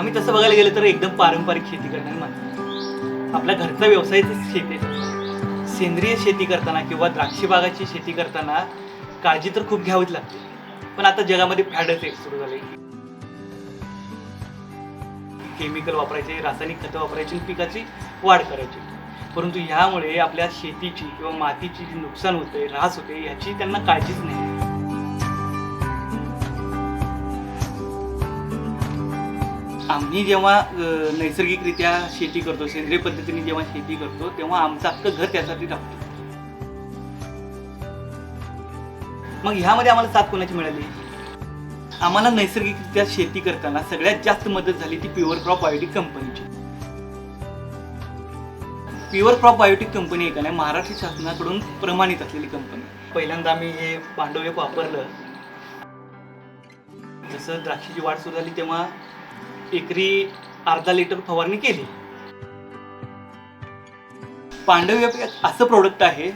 आम्ही तसं बघायला गेलं तर एकदम पारंपरिक शेती करणारी माणसं. आपल्या घरचा व्यवसायच शेती आहे. सेंद्रिय शेती करताना किंवा द्राक्ष बागाची शेती करताना काळजी तर खूप घ्यावीच लागते. पण आता जगामध्ये फॅडच एक सुरू झाले. केमिकल वापरायचे, रासायनिक खतं वापरायची आणि पिकाची वाढ करायची. परंतु ह्यामुळे आपल्या शेतीची किंवा मातीची जी नुकसान होते, ऱ्हास होते, याची त्यांना काळजीच नाही. आम्ही जेव्हा नैसर्गिकरित्या शेती करतो, सेंद्रिय पद्धतीने जेव्हा शेती करतो, तेव्हा आमचं अख्खं घर त्यासाठी लागतं. मग ह्यामध्ये आम्हाला साथ कोणाची मिळाली? आम्हाला नैसर्गिकरित्या शेती करताना सगळ्यात जास्त मदत झाली ती प्युअर क्रॉप बायोटिक कंपनीची. प्युअर क्रॉप बायोटिक कंपनी आहे का नाही, महाराष्ट्र शासनाकडून प्रमाणित असलेली कंपनी. पहिल्यांदा आम्ही हे पांडव वापरलं. जसं द्राक्षाची वाढ सुरू झाली तेव्हा एकरी अर्धा लिटर फवारणी केली. पांडव असं प्रोडक्ट आहे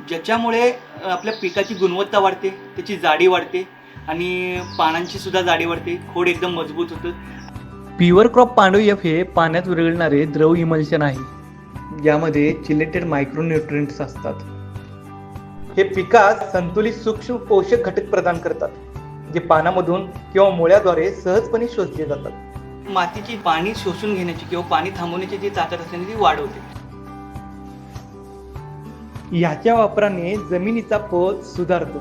ज्याच्यामुळे आपल्या पिकाची गुणवत्ता वाढते, त्याची जाडी वाढते आणि पानांची सुद्धा जाडी वाढते, खोड एकदम मजबूत होतं. प्युअर क्रॉप पांडव एफ हे पाण्यात विरघळणारे द्रव इमल्शन आहे, ज्यामध्ये चिलेटेड मायक्रोन्यूट्रिएंट्स असतात. हे पिकास संतुलित सूक्ष्म पोषक घटक प्रदान करतात, जे पानामधून किंवा मुळ्याद्वारे सहजपणे शोषले जातात. मातीची पाणी शोषून घेण्याची किंवा पाणी थांबवण्याची जी ताकद असते ती वाढवते. ह्याच्या वापराने जमिनीचा पोत सुधारतो.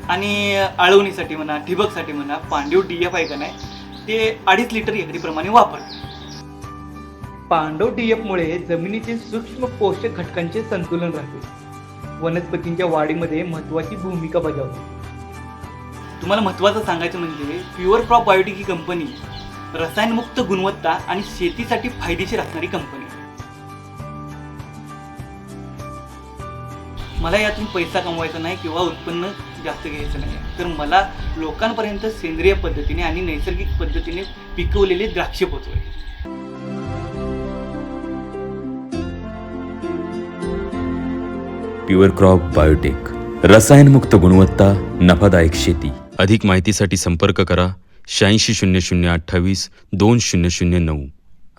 आणि आळवणीसाठी म्हणा, ठिबकसाठी म्हणा, पांडव DF आहे का नाही, ते 2.5 लिटर एकरी प्रमाणे वापरते. पांडव DF मुळे जमिनीचे सूक्ष्म पोषक घटकांचे संतुलन राहते, वनस्पतींच्या वाढीमध्ये महत्वाची भूमिका बजावते. तुम्हाला महत्त्वाचं सांगायचं म्हणजे प्युअर क्रॉप बायोटिक ही कंपनी रसायनमुक्त गुणवत्ता आणि शेतीसाठी फायदेशीर असणारी कंपनी. मला यातून पैसा कमवायचा नाही किंवा उत्पन्न जास्त घ्यायचं नाही, तर मला लोकांपर्यंत सेंद्रिय पद्धतीने आणि नैसर्गिक पद्धतीने पिकवलेले द्राक्ष पोहोचवायचे. प्युअर क्रॉप बायोटेक, रसायनमुक्त गुणवत्ता, नफादायक शेती. अधिक माहितीसाठी संपर्क करा 860028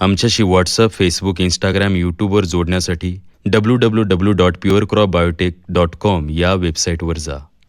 आमच्याशी व्हॉट्सअप, फेसबुक, इंस्टाग्राम, यूट्यूबवर जोडण्यासाठी www.purecropbiotech.com या वेबसाईटवर जा.